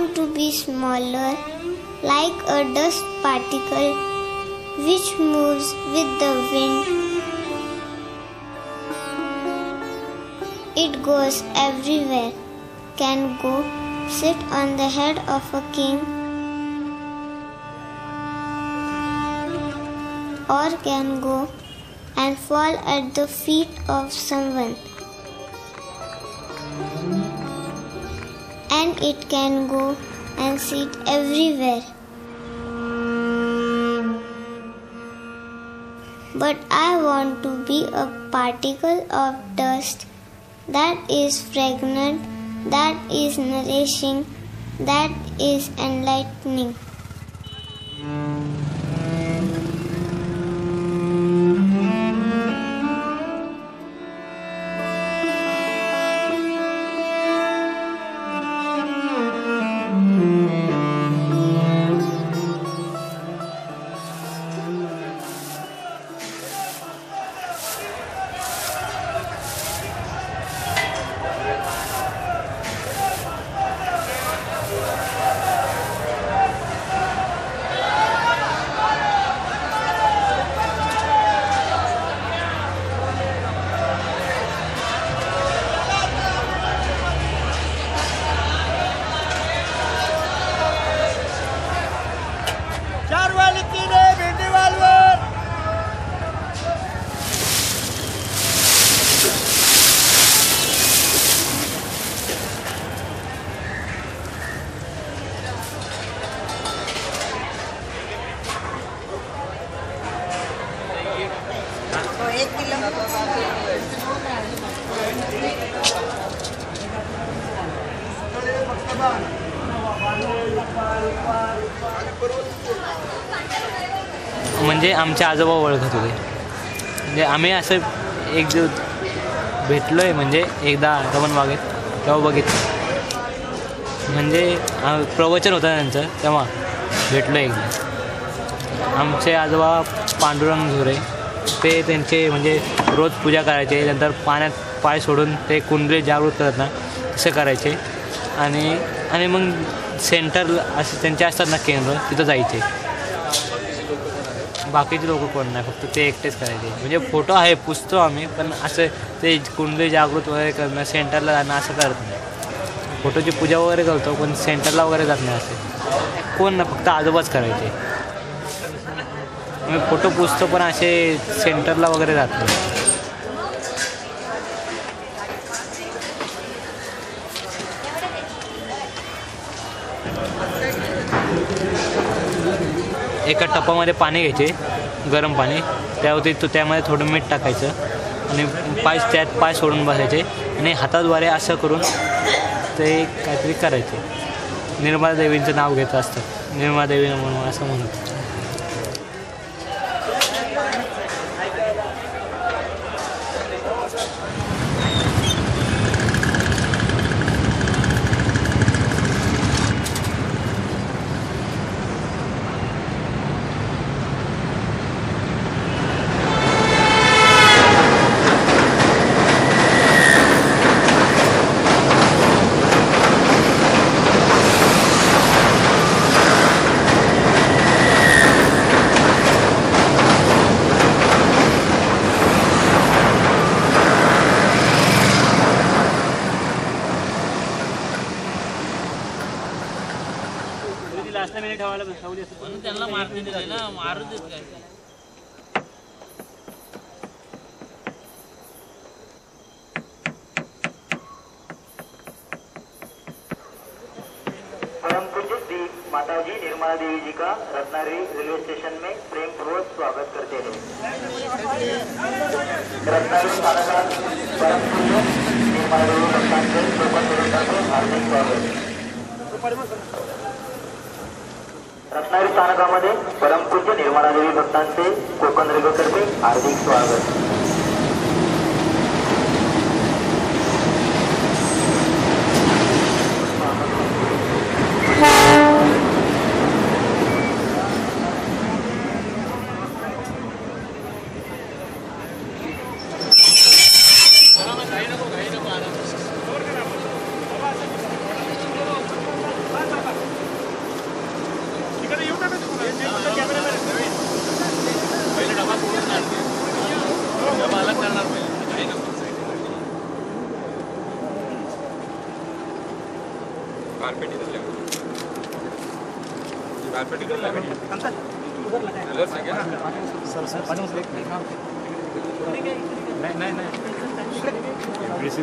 want to be smaller, like a dust particle which moves with the wind. It goes everywhere, can go sit on the head of a king, or can go and fall at the feet of someone. And it can go and sit everywhere. But I want to be a particle of dust that is fragrant, that is nourishing, that is enlightening. म्हणजे आमचे आजोबा ओळखत होते. म्हणजे आम्ही असं एक दिवस भेटलोय, म्हणजे एकदा रमण बागेत तेव्हा बघितलं. म्हणजे प्रवचन होतं त्यांचं, तेव्हा भेटलो एकदा. आमचे आजोबा पांडुरंग झुरे, ते त्यांचे म्हणजे रोज पूजा करायचे, नंतर पाण्यात पाय सोडून ते कुंडली जागृत करत ना तसं करायचे. आणि मग सेंटर असे त्यांचे असतात ना केंद्र, तिथं जायचे. बाकीचे लोक कोण नाही, फक्त ते एकटेच करायचे. म्हणजे फोटो आहे, पुसतो आम्ही, पण असं ते कुंडली जागृत वगैरे करणं, सेंटरला जाणं असं करत नाही. फोटोची पूजा वगैरे करतो, पण सेंटरला वगैरे जात नाही. असे कोण ना, फक्त आजोबाच करायचे. मी फोटो पुसतो, पण असे सेंटरला वगैरे जात नाही. एका टपामध्ये पाणी घ्यायचे, गरम पाणी, त्यामध्ये थोडं मीठ टाकायचं आणि त्यात पाय सोडून बसायचे आणि हाताद्वारे असं करून ते काहीतरी करायचे. निर्मला देवींचं नाव घेत असतात, निर्मला देवी म्हणून असं म्हणतात. त्यांना मारते ना, मारू देत काय. परम पूज्य श्री माताजी निर्मला देवी जी का रत्नागिरी रेलवे स्टेशन में प्रेम पूर्वक स्वागत करते हैं. रत्नागिरी स्थानकात परम पूज्य निर्मला देवी भक्तांचे लोकांचे हार्दिक स्वागत. रत्नागिरी स्थानकामध्ये परमपूज्य निर्मला देवी भक्तांचे कोकण रेल्वेतर्फे हार्दिक स्वागत.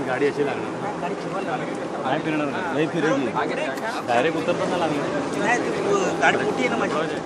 गाडी अशी लागणार नाही फिरणार नाही फिरेगी डायरेक्ट उतरताना लागणार गाडी मोठी आहे ना माझी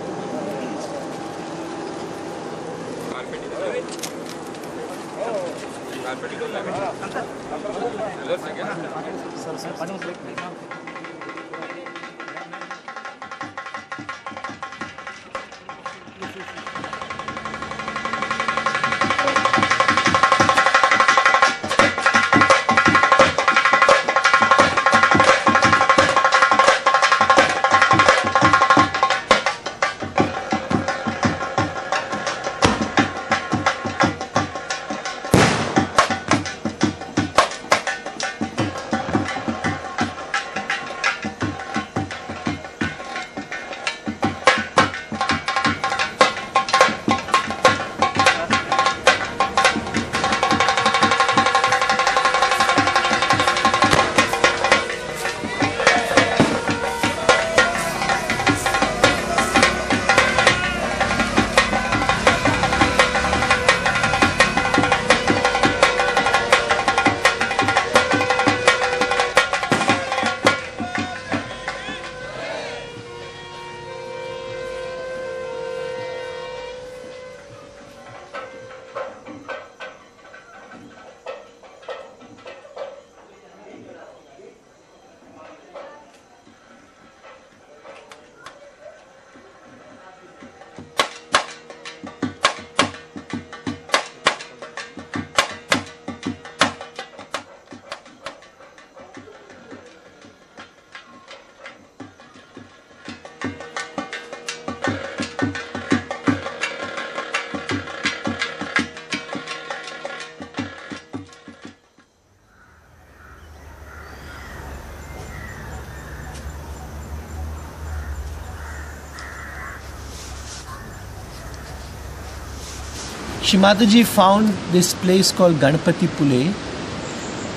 Shri Mataji found this place called Ganpati Pule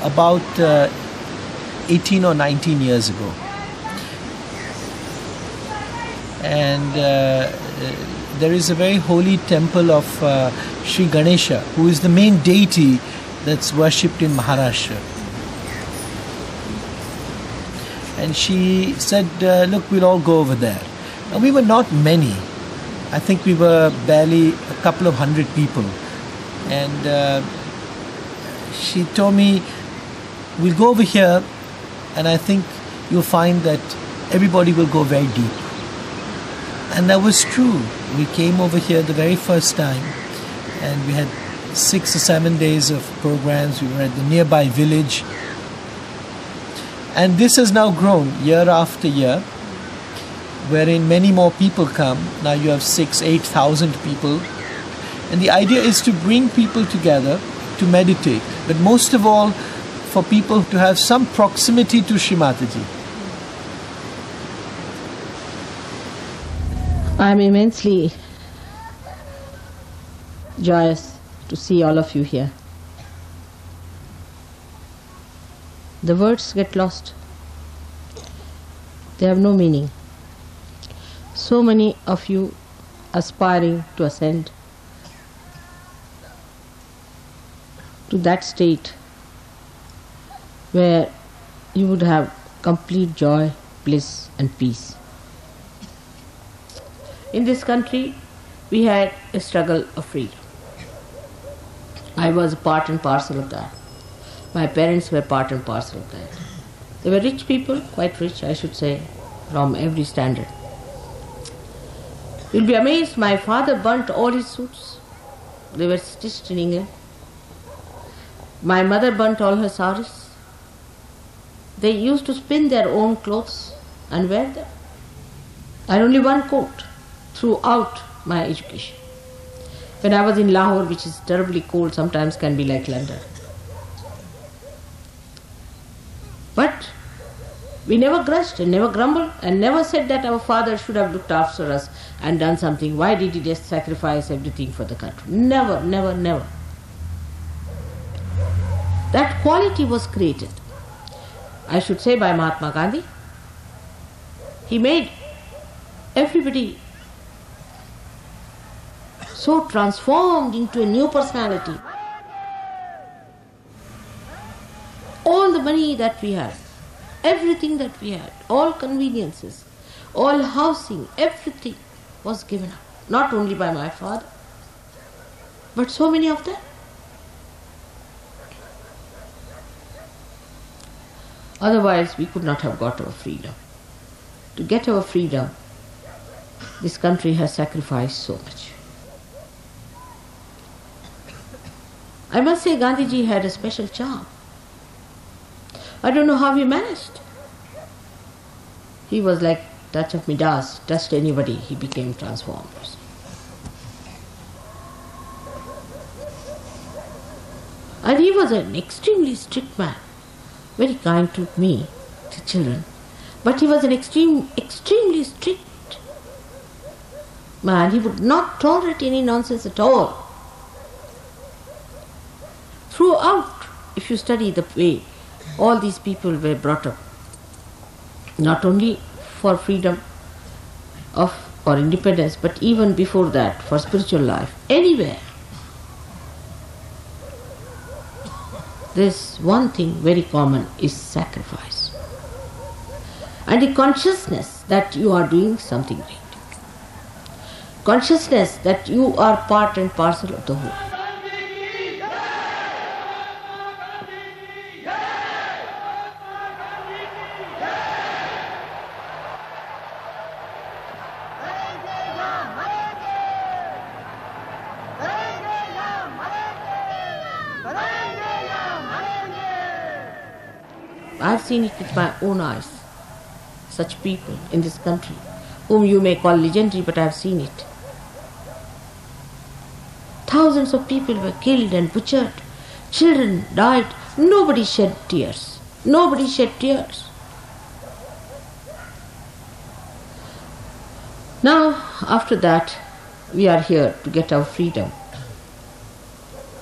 about 18 or 19 years ago. And there is a very holy temple of Sri Ganesha, who is the main deity that's worshipped in Maharashtra. And she said, look, we'll all go over there. Now, we were not many. I think we were barely a couple of hundred people. And she told me, we'll go over here, and I think you'll find that everybody will go very deep. And that was true. We came over here the very first time, and we had 6 or 7 days of programs. We were at the nearby village. And this has now grown year after year, wherein many more people come. Now you have 6,000-8,000 people. And the idea is to bring people together to meditate, but most of all for people to have some proximity to Shri Mataji. I am immensely joyous to see all of you here. The words get lost. They have no meaning. So many of you aspiring to ascend to that state where you would have complete joy, bliss and peace. In this country, we had a struggle of freedom. I was part and parcel of that. My parents were part and parcel of that. They were rich people, quite rich, I should say, from every standard. You'll be amazed, my father burnt all his suits. They were stitched in England. My mother burnt all her saris. They used to spin their own clothes and wear them. I had only one coat throughout my education. When I was in Lahore, which is terribly cold, sometimes can be like London. But we never grudged and never grumbled and never said that our father should have looked after us and done something. Why did he just sacrifice everything for the country? Never, never, never. That quality was created, I should say, by Mahatma Gandhi He made everybody so transformed into a new personality. All the money that we had, everything that we had, all conveniences, all housing, everything was given up. Not only by my father, but so many of them. Otherwise, we could not have got our freedom. To get our freedom, this country has sacrificed so much. I must say Gandhiji had a special charm. I don't know how he managed. He was like touch of Midas, touched anybody, he became transformed. And he was an extremely strict man, very kind to me, to children. But he was an extremely strict man. He would not tolerate any nonsense at all. Throughout, if you study the way all these people were brought up, not only for freedom or independence, but even before that, for spiritual life, anywhere, there's one thing very common is sacrifice. And the consciousness that you are doing something great. Consciousness that you are part and parcel of the whole. I've seen it with my own eyes. Such people in this country, whom you may call legendary, but I've seen it. Thousands of people were killed and butchered. Children died. Nobody shed tears. Nobody shed tears. Now, after that, we are here to get our freedom.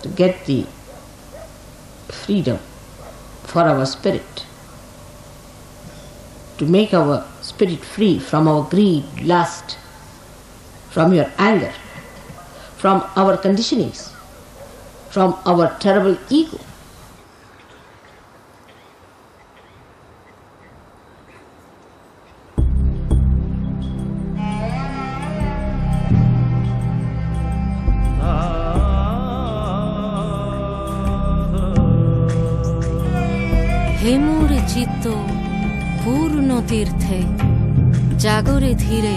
To get the freedom for our spirit. To make our spirit free from our greed, lust, from your anger, from our conditionings, from our terrible ego. হেমুর চিত্ত পূর্ণ তীর্থে জাগরে ধীরে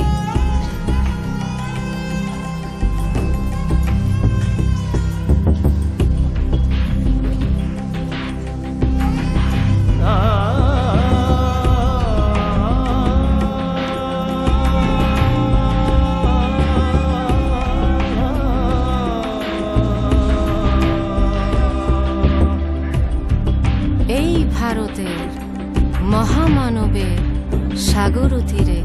এই ভারতের মহামানবের সাগর তীরে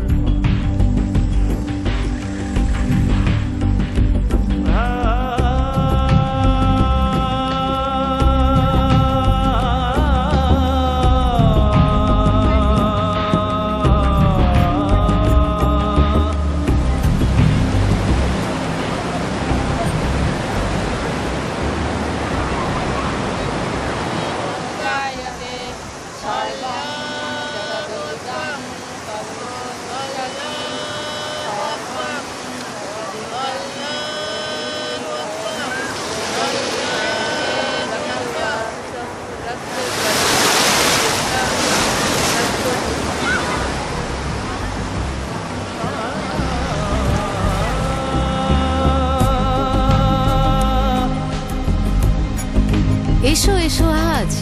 এসো এসো আজ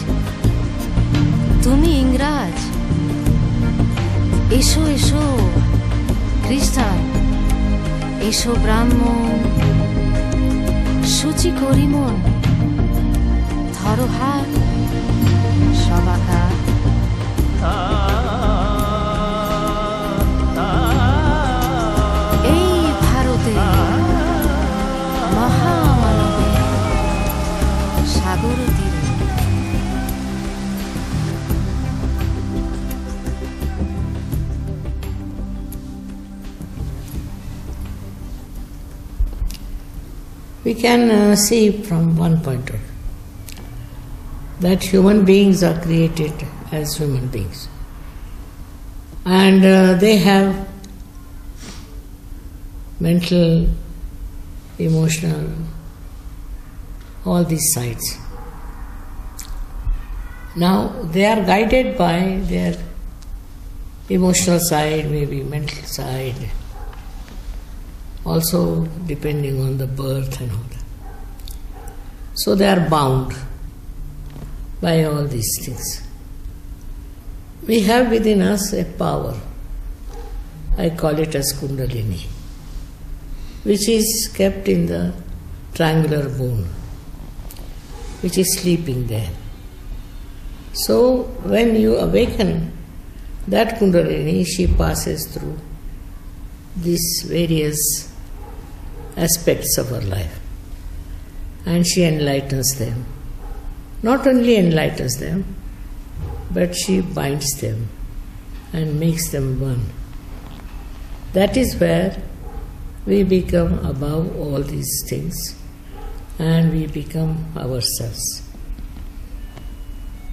তুমি ইংরাজ এসো এসো খ্রিস্টান এসো ব্রাহ্মণ সূচি করি মন ধরো হাত সবাকার এই ভারতে মহামানবের সাগর তীরে We can see from one point of view that human beings are created as human beings. And they have mental, emotional, all these sides. Now they are guided by their emotional side, maybe mental side, also depending on the birth and all that. So they are bound by all these things. We have within us a power, I call it as Kundalini, which is kept in the triangular bone, which is sleeping there. So when you awaken that Kundalini, she passes through these various aspects of her life and she enlightens them. Not only enlightens them, but she binds them and makes them one. That is where we become above all these things and we become ourselves.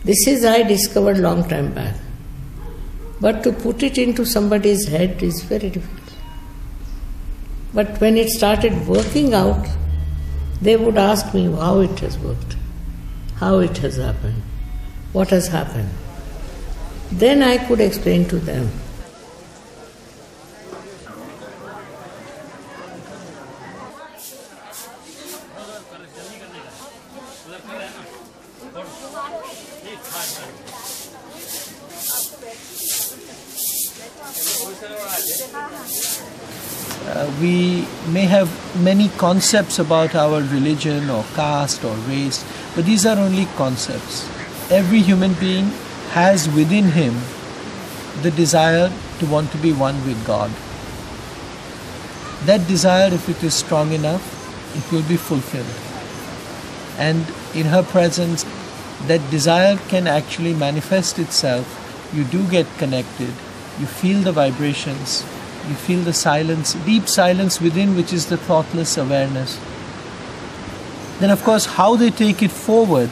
This is I discovered long time back. But to put it into somebody's head is very difficult. But when it started working out, they would ask me how it has worked, how it has happened, what has happened. Then I could explain to them. We may have many concepts about our religion or caste or race, but these are only concepts. Every human being has within him the desire to want to be one with God. That desire, if it is strong enough, it will be fulfilled. And in her presence, that desire can actually manifest itself. You do get connected, you feel the vibrations, you feel the silence, deep silence within, which is the thoughtless awareness. Then of course how they take it forward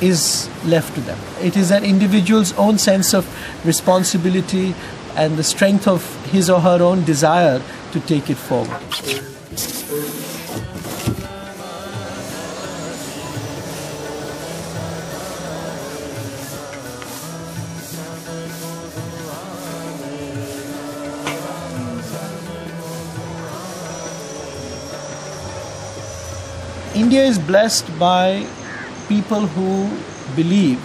is left to them. It is an individual's own sense of responsibility and the strength of his or her own desire to take it forward. India is blessed by people who believe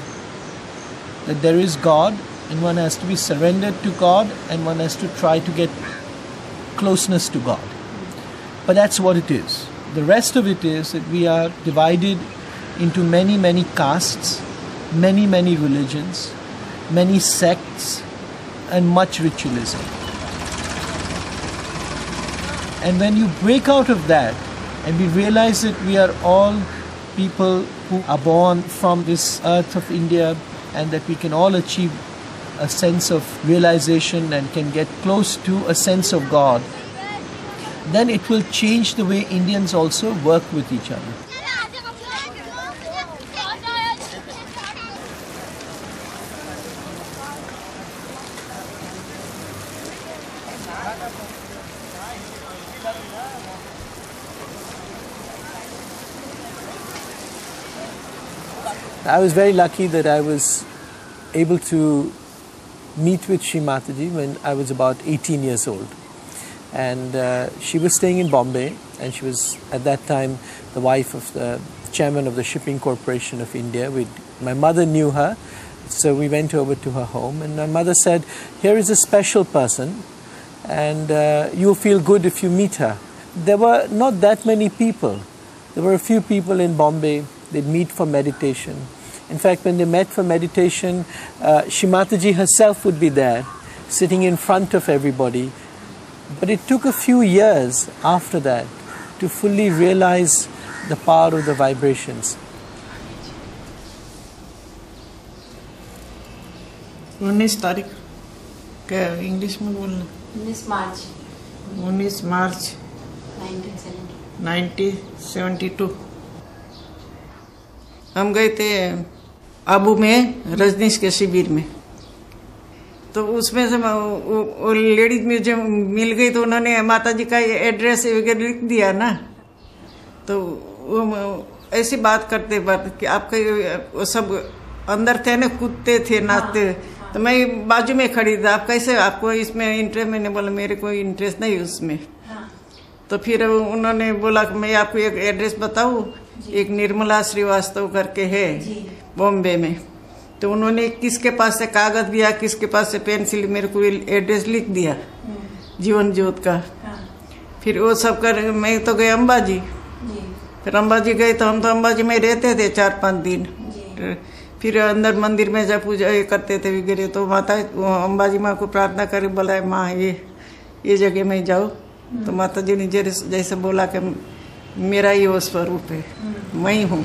that there is God and one has to be surrendered to God and one has to try to get closeness to God. But that's what it is. The rest of it is that we are divided into many castes, many religions, many sects and much ritualism. And when you break out of that and we realize that we are all people who are born from this earth of India and that we can all achieve a sense of realization and can get close to a sense of God, then it will change the way Indians also work with each other. I was very lucky that I was able to meet with Shri Mataji when I was about 18 years old. And she was staying in Bombay, and she was at that time the wife of the chairman of the Shipping Corporation of India. My mother knew her, so we went over to her home, and my mother said, "Here is a special person, and you'll feel good if you meet her." There were not that many people. There were a few people in Bombay. They'd meet for meditation. In fact, when they met for meditation, Shri Mataji herself would be there, sitting in front of everybody. But it took a few years after that to fully realize the power of the vibrations. 19 तारीख क्या English में बोलना 19 मार्च 19 मार्च 1970 1972 हम गए थे आबू में रजनीश के शिविर में। तो उसमें से वो लेडीज मुझे मिल गई, तो उन्होंने माता जी का एड्रेस वगैरह लिख दिया ना। तो वो ऐसी बात करते कि आपका वो सब अंदर थे ना, कूदते थे, नाचते। तो मैं बाजू में खड़ी थी, आप कैसे, आपको इसमें इंटरेस्ट? मैंने बोला मेरे कोई इंटरेस्ट नहीं उसमें। तो फिर उन्होंने बोला कि मैं आपको एक एड्रेस बताऊँ, एक निर्मला श्रीवास्तव करके है बॉम्बे में। तो उन्होंने किसके पास से कागज दिया, किसके पास से पेंसिल, मेरे को एड्रेस लिख दिया जीवन ज्योत का। फिर वो सब कर मैं तो गए अम्बाजी। फिर अम्बाजी गए तो हम तो अम्बाजी में रहते थे 4-5 दिन। फिर अंदर मंदिर में जब पूजा करते थे वगैरह, तो माता अम्बाजी माँ को प्रार्थना कर बोला, माँ ये जगह में जाओ। तो माता जी ने जैसे बोला कि मेरा ही वो स्वरूप है, मैं ही हूँ।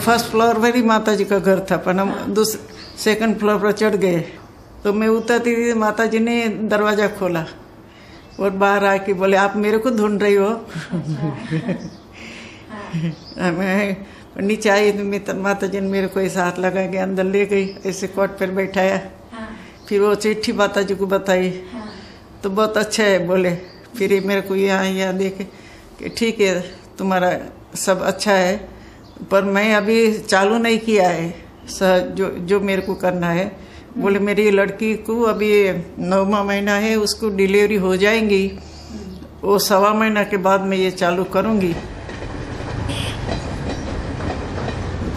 फर्स्ट फ्लोर पर ही माता जी का घर था, पर हम सेकंड फ्लोर पर चढ़ गए। तो मैं उतरती थी, माता जी ने दरवाजा खोला और बाहर आके बोले, आप मेरे को ढूंढ रही हो? मैं नीचे आई तो माता जी ने मेरे को ऐसा हाथ लगा के अंदर ले गई, ऐसे कोट पर बैठाया। फिर वो चिट्ठी माता जी को बताई, तो बहुत अच्छा है बोले। फिर मेरे को यहाँ देखे कि ठीक है, तुम्हारा सब अच्छा है, पर मैं अभी चालू नहीं किया है जो मेरे को करना है। बोले मेरी लड़की को अभी 9वां महीना है, उसको डिलीवरी हो जाएंगी, वो 1.25 महीना के बाद मैं ये चालू करूँगी।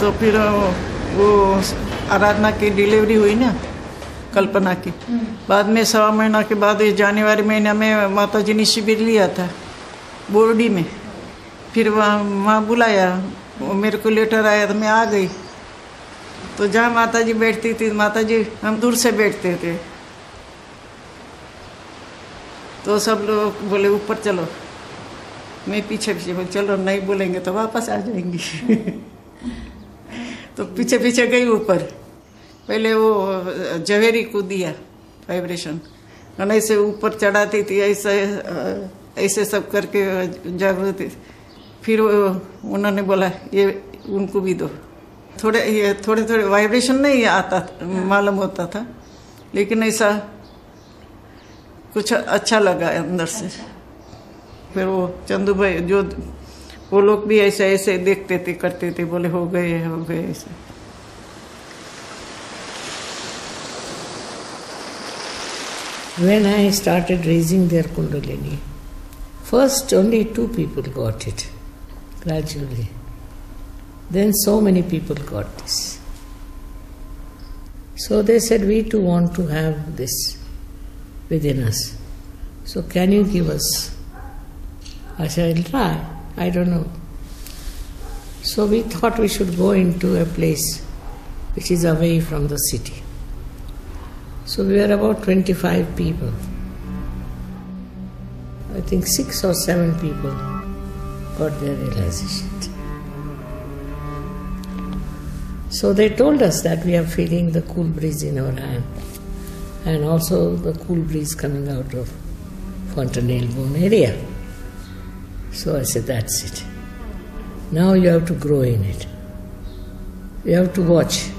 तो फिर वो आराधना की डिलीवरी हुई ना, कल्पना की। बाद में 1.25 महीना के बाद जनवरी महीना में माता जी ने शिविर लिया था बोर्डी में। फिर वहाँ बुलाया, वो मेरे को लेटर आया तो मैं आ गई। तो जहाँ माता जी बैठती थी, माता जी हम दूर से बैठते थे, तो सब लोग बोले ऊपर चलो, मैं पीछे बोले चलो, नहीं बोलेंगे तो वापस आ जाएंगी। तो पीछे पीछे गई ऊपर। पहले वो जवेरी को दिया वाइब्रेशन, ऐसे ऊपर चढ़ाती थी, ऐसे सब करके जागृति। फिर उन्होंने बोला ये उनको भी दो। थोड़े वाइब्रेशन नहीं आता, मालूम होता था, लेकिन ऐसा कुछ अच्छा लगा अंदर से। फिर वो चंदू भाई जो वो लोग भी ऐसे ऐसे देखते थे, करते थे, बोले हो गए ऐसे। When I started raising their kundalini, first only 2 people got it. Gradually. Then so many people got this. So they said, we too want to have this within us. So can you give us? I said, I'll try. I don't know. So we thought we should go into a place which is away from the city. So we were about 25 people. I think 6 or 7 people got their realization. So they told us that we are feeling the cool breeze in our hand and also the cool breeze coming out of fontanelle bone area. So I said, that's it. Now you have to grow in it. You have to watch.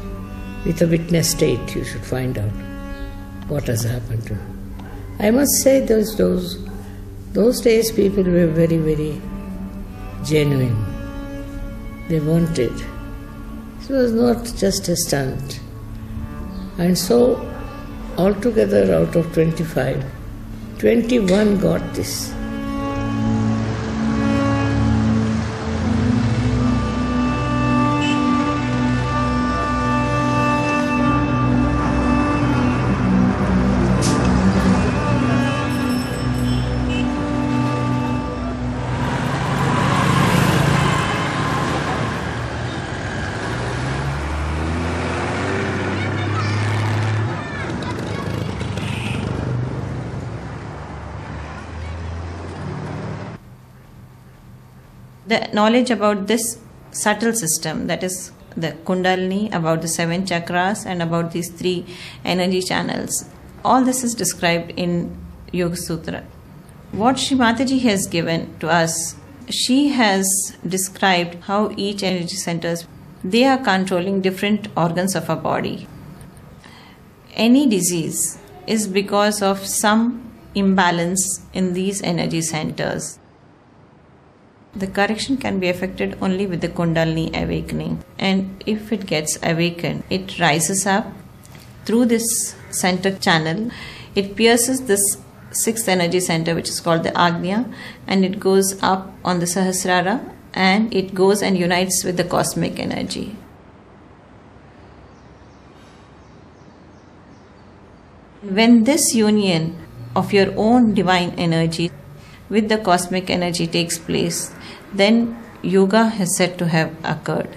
With a witness state, you should find out what has happened to you. I must say those days people were very, very genuine. They wanted. It was not just a stunt. And so, altogether out of 25, 21 got this. The knowledge about this subtle system, that is the Kundalini, about the 7 chakras and about these 3 energy channels, all this is described in Yoga Sutra. What Shri Mataji has given to us, she has described how each energy centers, they are controlling different organs of our body. Any disease is because of some imbalance in these energy centers. The correction can be effected only with the Kundalini awakening. And if it gets awakened, it rises up through this center channel. It pierces this 6th energy center, which is called the Agnya, and it goes up on the Sahasrara, and it goes and unites with the cosmic energy. When this union of your own divine energy with the cosmic energy takes place, then yoga is said to have occurred.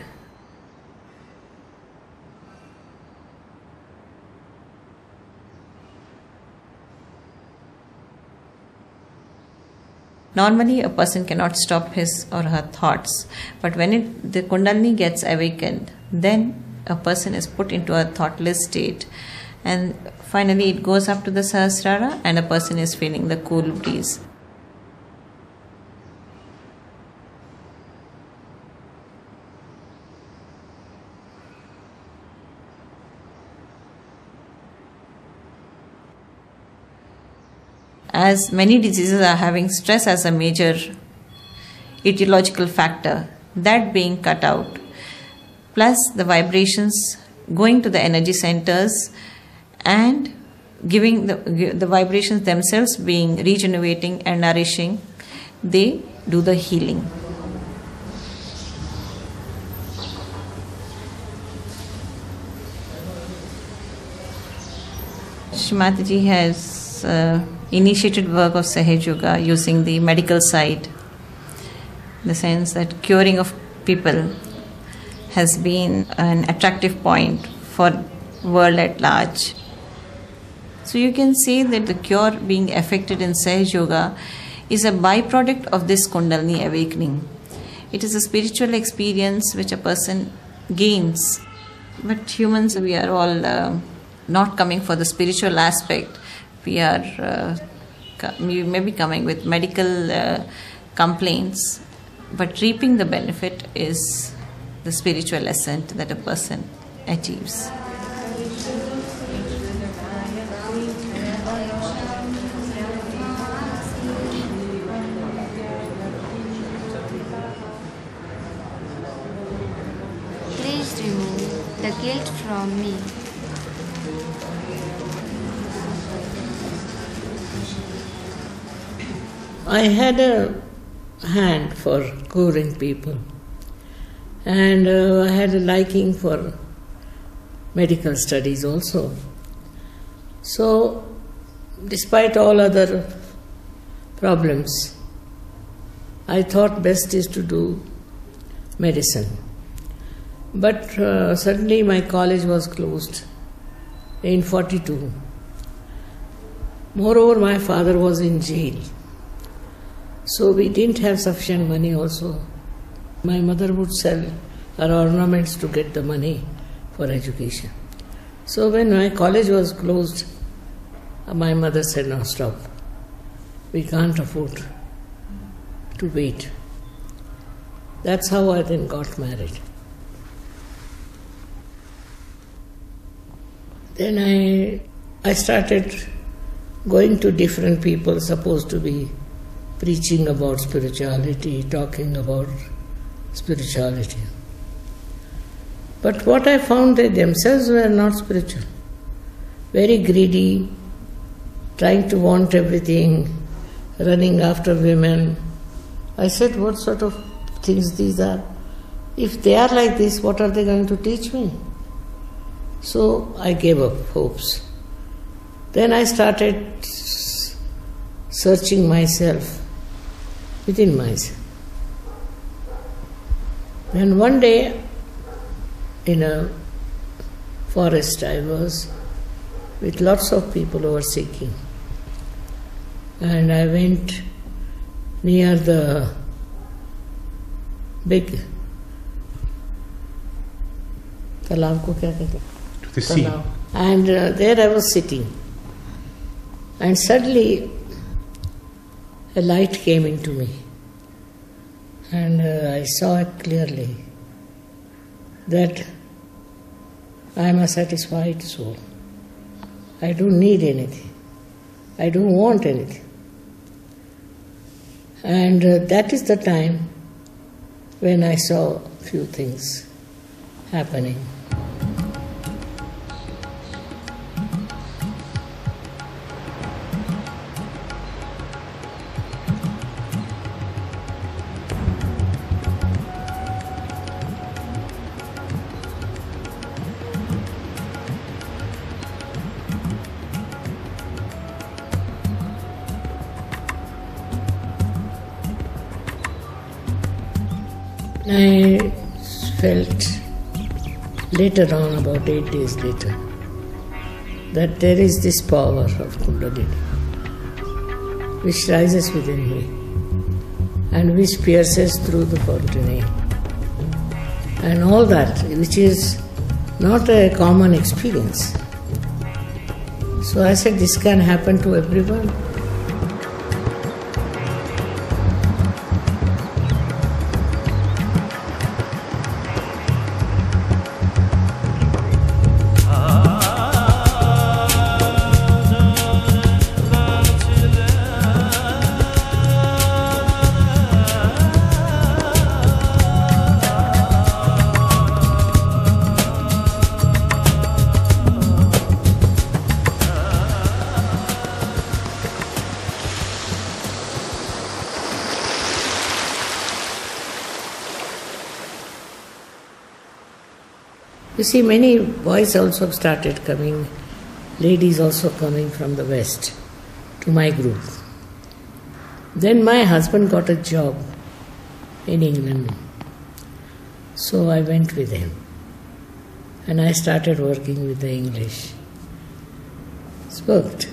Normally, a person cannot stop his or her thoughts, but when the Kundalini gets awakened, then a person is put into a thoughtless state, and finally it goes up to the Sahasrara and a person is feeling the cool breeze. As many diseases are having stress as a major etiological factor, that being cut out, plus the vibrations going to the energy centers and giving the vibrations themselves being regenerating and nourishing, they do the healing. Shri Mataji has initiated work of Sahaja Yoga using the medical side, in the sense that curing of people has been an attractive point for world at large. So you can say that the cure being effected in Sahaja Yoga is a byproduct of this Kundalini awakening. It is a spiritual experience which a person gains. But humans, we are all not coming for the spiritual aspect. We may be coming with medical complaints, but reaping the benefit is the spiritual ascent that a person achieves. Please remove the guilt from me. I had a hand for curing people, and I had a liking for medical studies also. So, despite all other problems, I thought best is to do medicine. But suddenly my college was closed in 42. Moreover, my father was in jail. So we didn't have sufficient money also. My mother would sell her ornaments to get the money for education. So when my college was closed, my mother said, "No, stop. We can't afford to wait." That's how I then got married. Then I started going to different people supposed to be preaching about spirituality, talking about spirituality. But what I found, they themselves were not spiritual. Very greedy, trying to want everything, running after women. I said, what sort of things these are? If they are like this, what are they going to teach me? So I gave up hopes. Then I started searching myself within myself. Then one day in a forest I was with lots of people who were seeking. And I went near the big तालाब को क्या कहते हैं? To the sea. And there I was sitting, and suddenly a light came into me, and I saw it clearly that I am a satisfied soul. I don't need anything. I don't want anything. And that is the time when I saw a few things happening. I felt later on, about 8 days later, that there is this power of Kundalini which rises within me and which pierces through the body and all that, which is not a common experience. So I said, this can happen to everyone. You see, many boys also started coming, ladies also coming from the West to my group. Then my husband got a job in England, so I went with him and I started working with the English. It's worked.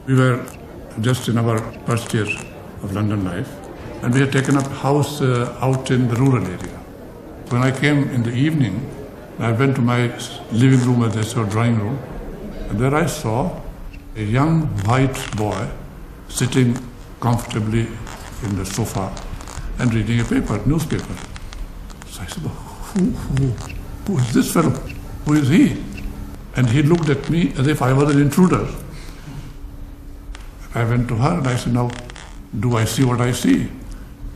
We were just in our first year of London life, and we had taken up a house out in the rural area. When I came in the evening, I went to my living room, as I saw, drawing room, and there I saw a young white boy sitting comfortably in the sofa and reading a paper, newspaper. So I said, who is this fellow? Who is he? And he looked at me as if I was an intruder. I went to her and I said, now, do I see what I see?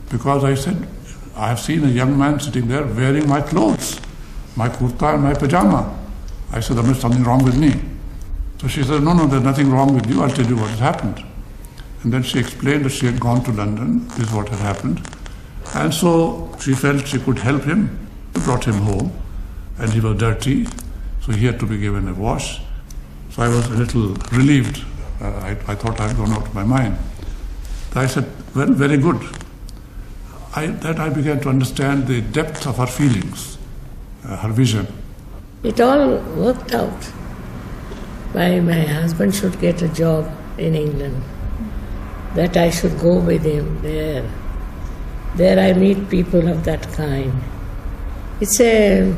Because I said, I have seen a young man sitting there wearing my clothes, my kurta and my pajama. I said, there is something wrong with me. So she said, no, there's nothing wrong with you. I'll tell you what has happened. And then she explained that she had gone to London. This is what had happened. And so she felt she could help him. She brought him home, and he was dirty, so he had to be given a wash. So I was a little relieved. I thought I had gone out of my mind. I said, well, very good. I began to understand the depth of her feelings, her vision. It all worked out. My husband should get a job in England, that I should go with him there. There I meet people of that kind. It's a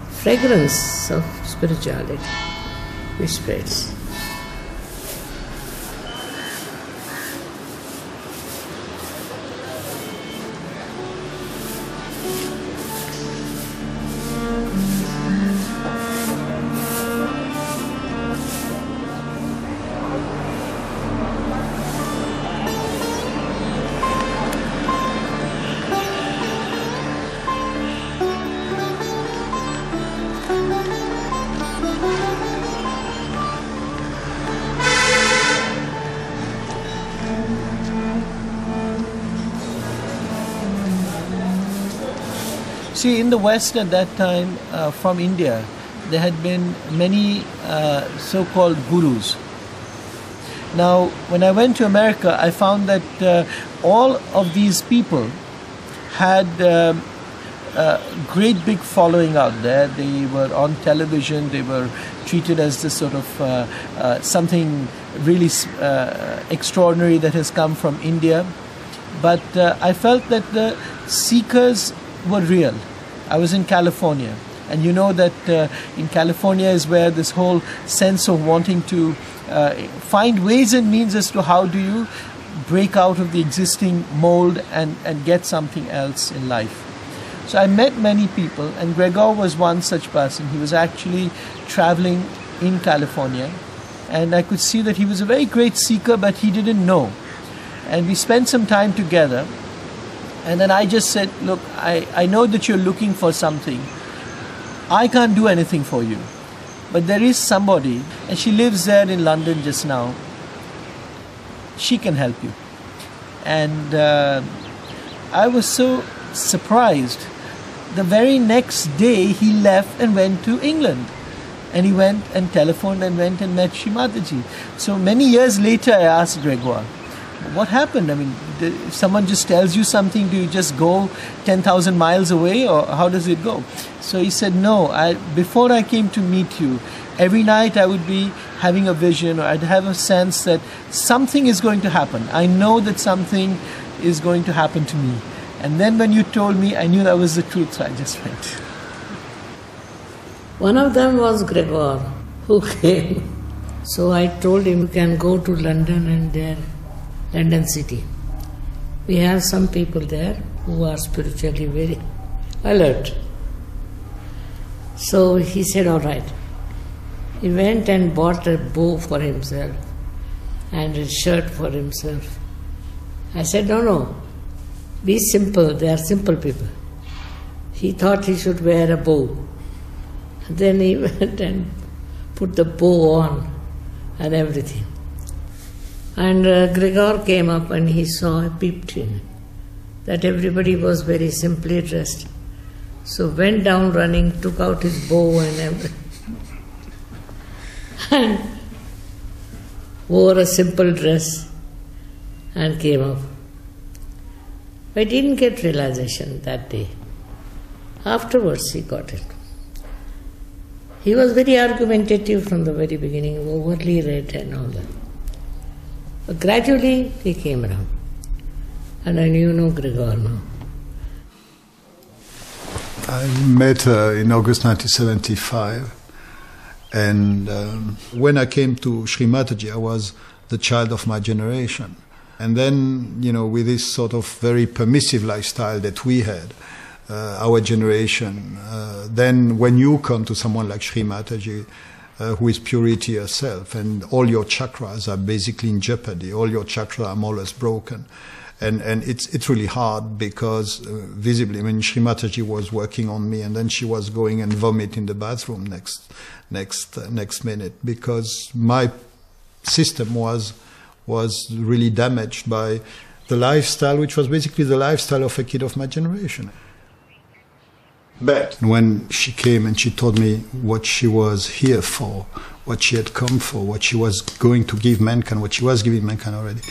fragrance of spirituality which spreads. See, in the West at that time, from India, there had been many so-called gurus. Now, when I went to America, I found that all of these people had a great big following out there. They were on television. They were treated as this sort of something really extraordinary that has come from India. But I felt that the seekers were real. I was in California, and you know that in California is where this whole sense of wanting to find ways and means as to how do you break out of the existing mold and get something else in life. So I met many people, and Gregor was one such person. He was actually traveling in California, and I could see that he was a very great seeker, but he didn't know. And we spent some time together, and then I just said, look, I know that you're looking for something. I can't do anything for you, but there is somebody, and she lives there in London just now. She can help you. And I was so surprised. The very next day he left and went to England, and he went and telephoned and went and met Shri Mataji. So many years later I asked Gregor, what happened? I mean, if someone just tells you something, do you just go 10,000 miles away, or how does it go? So he said, no, before I came to meet you, every night I would be having a vision, or I'd have a sense that something is going to happen. I know that something is going to happen to me. And then when you told me, I knew that was the truth, so I just went. One of them was Gregor, who came. So I told him, you can go to London and there, London city. We have some people there who are spiritually very alert. So he said, all right. He went and bought a bow for himself and a shirt for himself. I said, no, be simple, they are simple people. He thought he should wear a bow. And then he went and put the bow on and everything. And Gregor came up and he saw, I peeped in, that everybody was very simply dressed. So went down running, took out his bow and everything. And wore a simple dress and came up. I didn't get realization that day. Afterwards he got it. He was very argumentative from the very beginning, overly read and all that. But gradually he came around. And I knew Gregor now. I met her in August 1975. And when I came to Shri Mataji, I was the child of my generation. And then, with this sort of very permissive lifestyle that we had, our generation, then when you come to someone like Shri Mataji, who is purity herself, and all your chakras are basically in jeopardy, all your chakras are more or less broken. And it's really hard because visibly, Shri Mataji was working on me, and then she was going and vomit in the bathroom next minute, because my system was really damaged by the lifestyle, which was basically the lifestyle of a kid of my generation. But when she came and she told me what she was here for, what she had come for, what she was going to give mankind, what she was giving mankind already,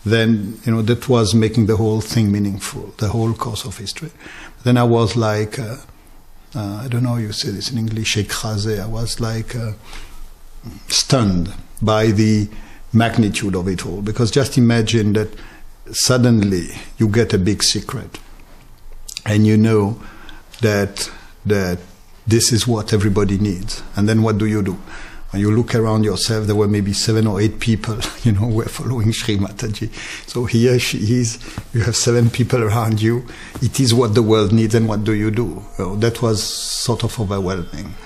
then, that was making the whole thing meaningful, the whole course of history. Then I was like, I don't know how you say this in English, écrasé. I was like stunned by the magnitude of it all. Because just imagine that suddenly you get a big secret, and you know that this is what everybody needs. And then what do? When you look around yourself, there were maybe 7 or 8 people, who were following Shri Mataji. So here she is, you have 7 people around you. It is what the world needs, and what do you do? That was sort of overwhelming.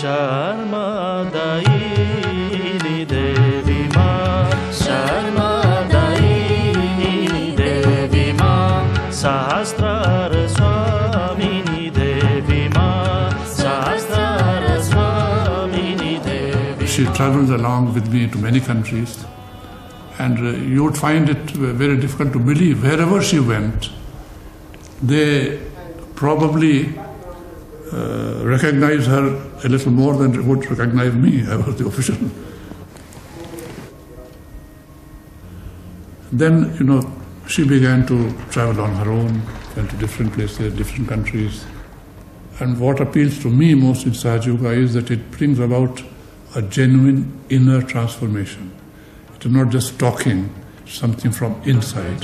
Sharmadayini Devi Ma, Sharmadayini Devi Ma, Sahasrara Swamini Devi Ma, Sahasrara Swamini Devi. She travels along with me to many countries, and you would find it very difficult to believe. Wherever she went, they probably recognized her a little more than they would recognize me. I was the official. Then, she began to travel on her own, went to different places, different countries. And what appeals to me most in Sahaja Yoga is that it brings about a genuine inner transformation. It is not just talking, something from inside.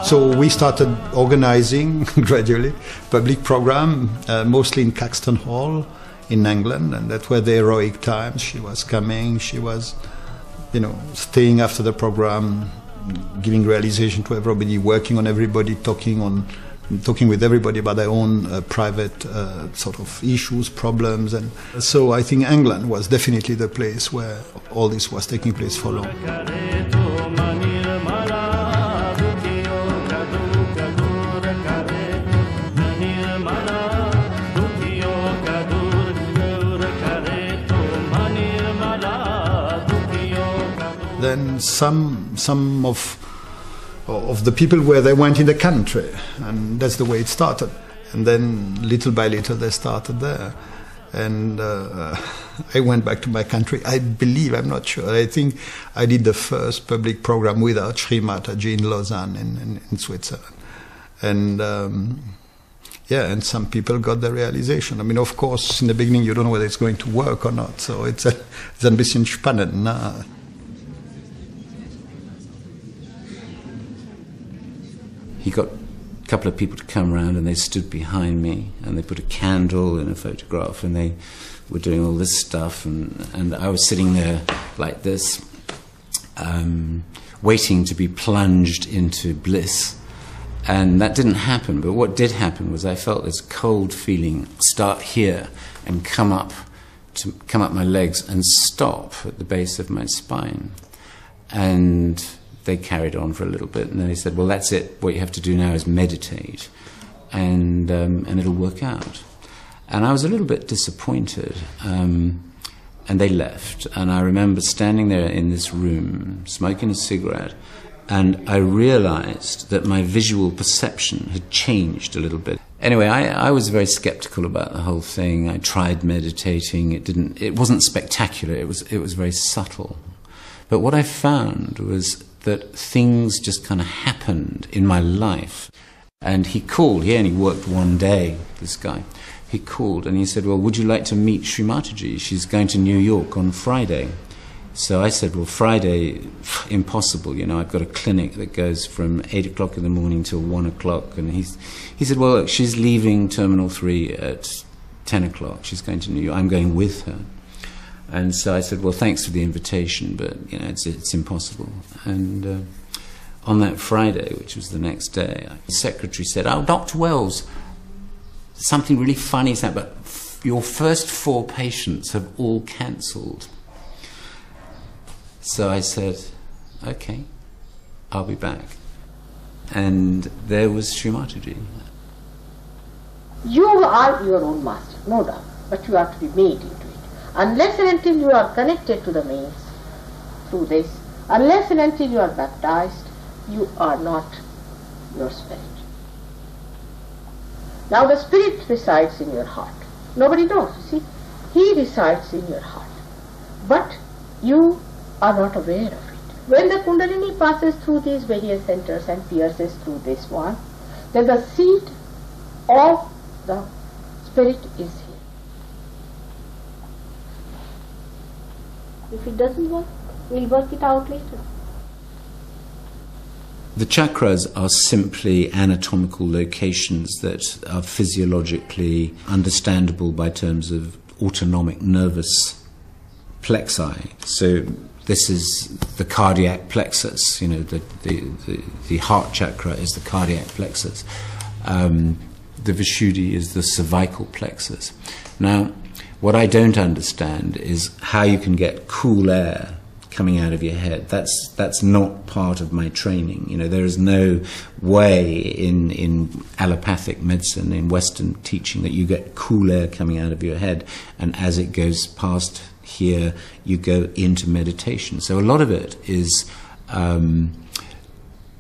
So we started organizing gradually public program, mostly in Caxton Hall in England, and that were the heroic times. She was coming, she was, staying after the program, giving realization to everybody, working on everybody, talking with everybody about their own private sort of issues, problems. And so I think England was definitely the place where all this was taking place for long. Then some of the people they went in the country, and that's the way it started. And then little by little they started there. And I went back to my country. I believe, I'm not sure, I think I did the first public program without Shri Mataji in Lausanne in Switzerland. And and some people got the realization. I mean, of course, in the beginning you don't know whether it's going to work or not, so it's ein bisschen spannend. Na? He got a couple of people to come around, and they stood behind me, and they put a candle in a photograph, and they were doing all this stuff, and I was sitting there like this, waiting to be plunged into bliss. And that didn't happen, but what did happen was I felt this cold feeling start here and come up my legs and stop at the base of my spine. And they carried on for a little bit, and then he said, well, that's it. What you have to do now is meditate, and it'll work out. And I was a little bit disappointed, and they left. And I remember standing there in this room, smoking a cigarette, and I realized that my visual perception had changed a little bit. Anyway, I was very skeptical about the whole thing. I tried meditating. It wasn't spectacular. It was very subtle. But what I found was that things just kind of happened in my life. And he called. He only worked one day, this guy. He called and he said, well, would you like to meet Shri Mataji? She's going to New York on Friday. So I said, well, Friday, impossible. I've got a clinic that goes from 8 o'clock in the morning till 1 o'clock. And he said, well, look, she's leaving Terminal 3 at 10 o'clock. She's going to New York. I'm going with her. And so I said, well, thanks for the invitation, but, it's impossible. And on that Friday, which was the next day, the secretary said, oh, Dr. Wells, something really funny is that, but your first 4 patients have all cancelled. So I said, okay, I'll be back. And there was Shri Mataji. You are your own master, no doubt, but you have to be made into it. Unless and until you are connected to the means through this, unless and until you are baptized, you are not your spirit. Now the spirit resides in your heart. Nobody knows, you see. He resides in your heart. But you are not aware of it. When the Kundalini passes through these various centers and pierces through this one, then the seed of the spirit is here. If it doesn't work, we'll work it out later. The chakras are simply anatomical locations that are physiologically understandable by terms of autonomic nervous plexi. So this is the cardiac plexus, the heart chakra is the cardiac plexus. The Vishuddhi is the cervical plexus. Now, what I don't understand is how you can get cool air coming out of your head. That's not part of my training. There is no way in allopathic medicine, in Western teaching, that you get cool air coming out of your head, and as it goes past here, you go into meditation. So a lot of it is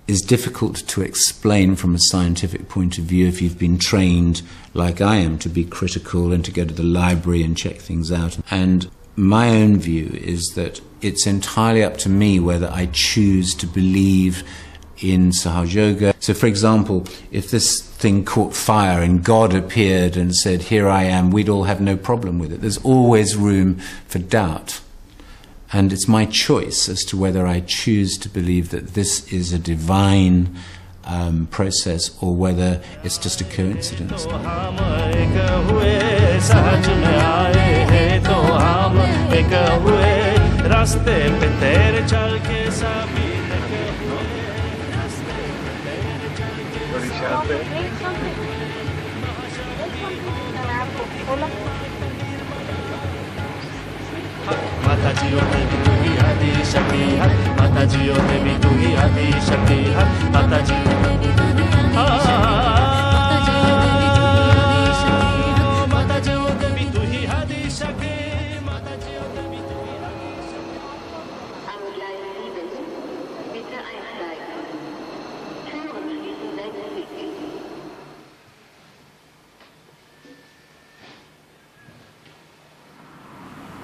is difficult to explain from a scientific point of view if you've been trained, like I am, to be critical and to go to the library and check things out. And my own view is that it's entirely up to me whether I choose to believe in Sahaja Yoga. So, for example, if this thing caught fire and God appeared and said, "Here I am," we'd all have no problem with it. There's always room for doubt. And it's my choice as to whether I choose to believe that this is a divine process or whether it's just a coincidence. Mataji Devi tu hi Adi Shakti hai, Mataji Devi tu hi Adi Shakti hai, Mataji Devi tu hi Adi Shakti, Mataji Devi tu hi Adi Shakti, Mataji Devi tu hi Adi Shakti. I would like even bitte einsteigen. Türen schließen next week.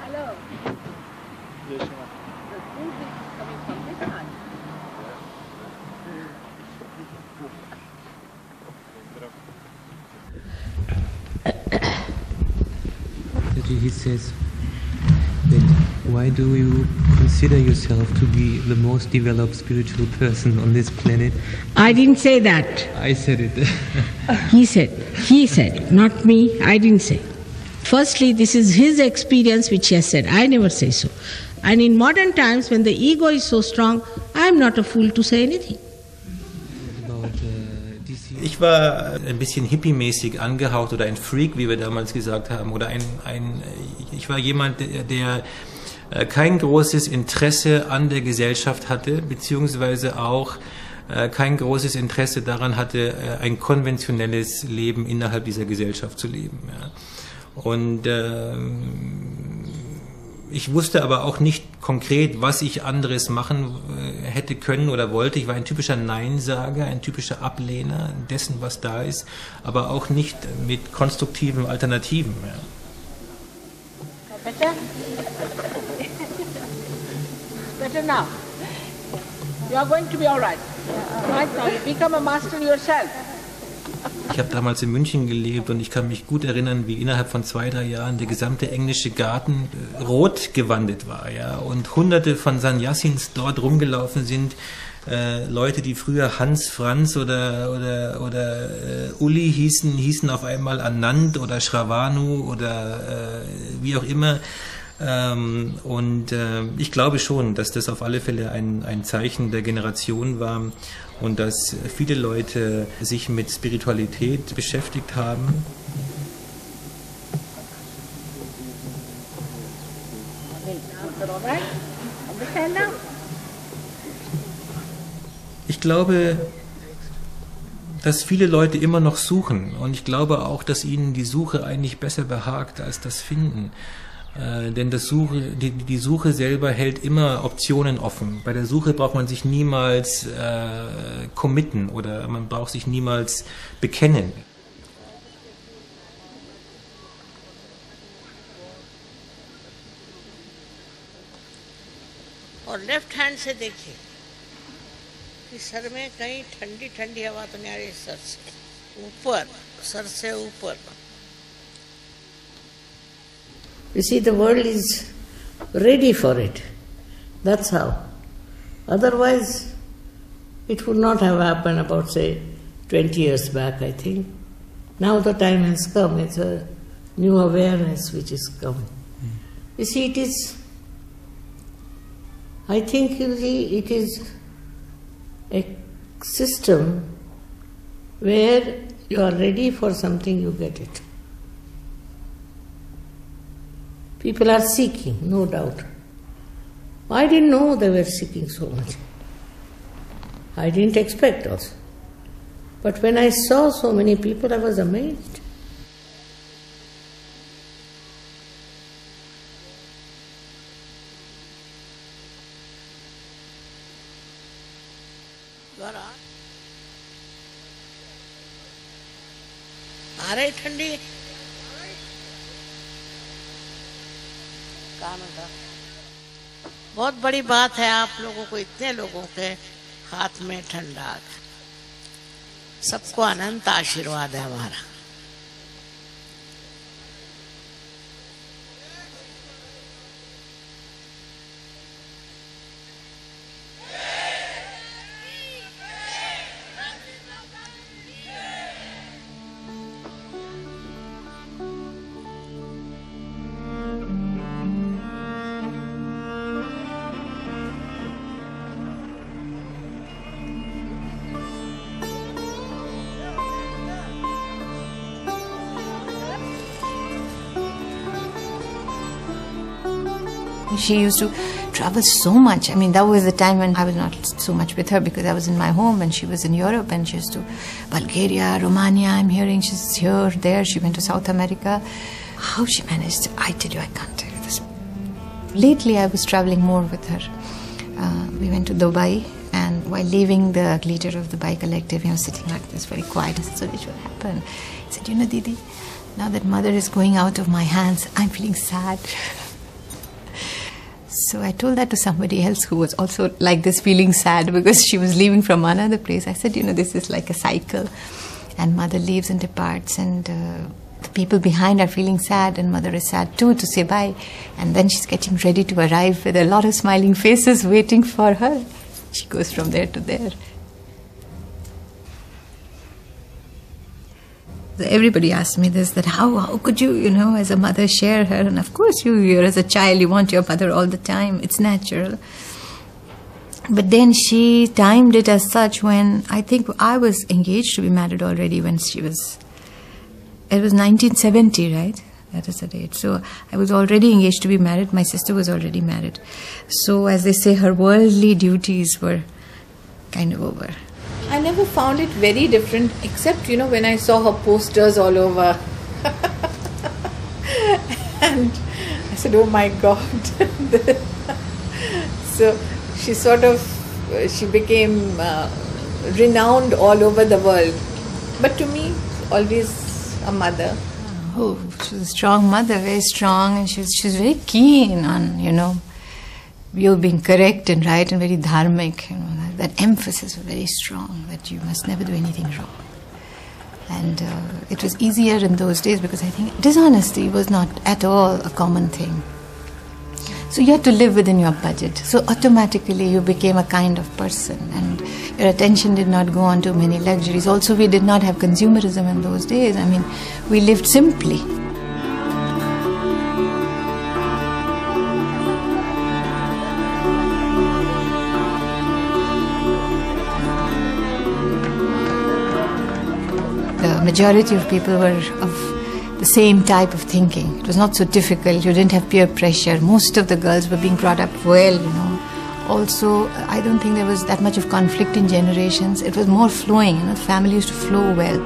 Hello. Yes, ma'am. The food is coming from this side. He says that why do you consider yourself to be the most developed spiritual person on this planet? I didn't say that. I said it. He said, not me, I didn't say. Firstly, this is his experience which he has said. I never say so. And in modern times, when the ego is so strong, I am not a fool to say anything. Ich war ein bisschen hippie-mäßig angehaucht oder ein Freak, wie wir damals gesagt haben. Oder ich war jemand, der kein großes Interesse an der Gesellschaft hatte, beziehungsweise auch kein großes Interesse daran hatte, ein konventionelles Leben innerhalb dieser Gesellschaft zu leben. Ja. Und ich wusste aber auch nicht konkret, was ich anderes machen hätte können oder wollte. Ich war ein typischer Neinsager, ein typischer Ablehner dessen, was da ist, aber auch nicht mit konstruktiven Alternativen. Ja. Better? Better now. You are going to be all right. Right now, you become a master yourself. Ich habe damals in München gelebt und ich kann mich gut erinnern, wie innerhalb von 2-3 Jahren der gesamte englische Garten rot gewandet war, ja, und hunderte von Sannyasins dort rumgelaufen sind, Leute, die früher Hans, Franz oder Uli hießen auf einmal Anand oder Shravanu oder wie auch immer. Ich glaube schon, dass das auf alle Fälle ein Zeichen der Generation war und dass viele Leute sich mit Spiritualität beschäftigt haben. Ich glaube, dass viele Leute immer noch suchen und ich glaube auch, dass ihnen die Suche eigentlich besser behagt als das Finden. Denn die Suche selber hält immer Optionen offen. Bei der Suche braucht man sich niemals committen oder man braucht sich niemals bekennen. और left hand से देखिए कि sir में कहीं ठंडी ठंडी हवा तो नहीं आ रही, सर से ऊपर, सर से ऊपर. You see, the world is ready for it. That's how. Otherwise, it would not have happened about, say, 20 years back, I think. Now the time has come. It's a new awareness which is coming. You see, I think it is a system where you are ready for something, you get it. People are seeking, no doubt. I didn't know they were seeking so much. I didn't expect also. But when I saw so many people, I was amazed. आ रही ठंडी काम था। बहुत बड़ी बात है आप लोगों को, इतने लोगों के हाथ में ठंडा। सबको अनंत आशीर्वाद है हमारा। She used to travel so much. I mean, that was the time when I was not so much with her because I was in my home and she was in Europe, and she used to Bulgaria, Romania, I'm hearing she's here, there. She went to South America. How she managed, I tell you, I can't tell you this. Lately, I was traveling more with her. We went to Dubai, and while leaving the leader of the Dubai collective, sitting like this, very quiet, I said, so what happened? He said, Didi, now that mother is going out of my hands, I'm feeling sad. So I told that to somebody else who was also like this, feeling sad because she was leaving from another place. I said, this is like a cycle, and mother leaves and departs, and the people behind are feeling sad, and mother is sad too to say bye. And then she's getting ready to arrive with a lot of smiling faces waiting for her. She goes from there to there. Everybody asked me this, that how could you, as a mother share her? And of course, you're as a child, you want your mother all the time. It's natural. But then she timed it as such when I think I was engaged to be married already when she was, it was 1970, right? That is the date. So I was already engaged to be married. My sister was already married. So as they say, her worldly duties were kind of over. I never found it very different, except, when I saw her posters all over. And I said, oh my God. So she became renowned all over the world. But to me, always a mother. Oh, she was a strong mother, very strong, and she's very keen on, you being correct and right and very dharmic. That emphasis was very strong, that you must never do anything wrong. And it was easier in those days because I think dishonesty was not at all a common thing. So you had to live within your budget. So automatically you became a kind of person, and your attention did not go on to many luxuries. Also, we did not have consumerism in those days. I mean, we lived simply. The majority of people were of the same type of thinking. It was not so difficult. You didn't have peer pressure. Most of the girls were being brought up well, Also, I don't think there was that much of conflict in generations. It was more flowing, The family used to flow well.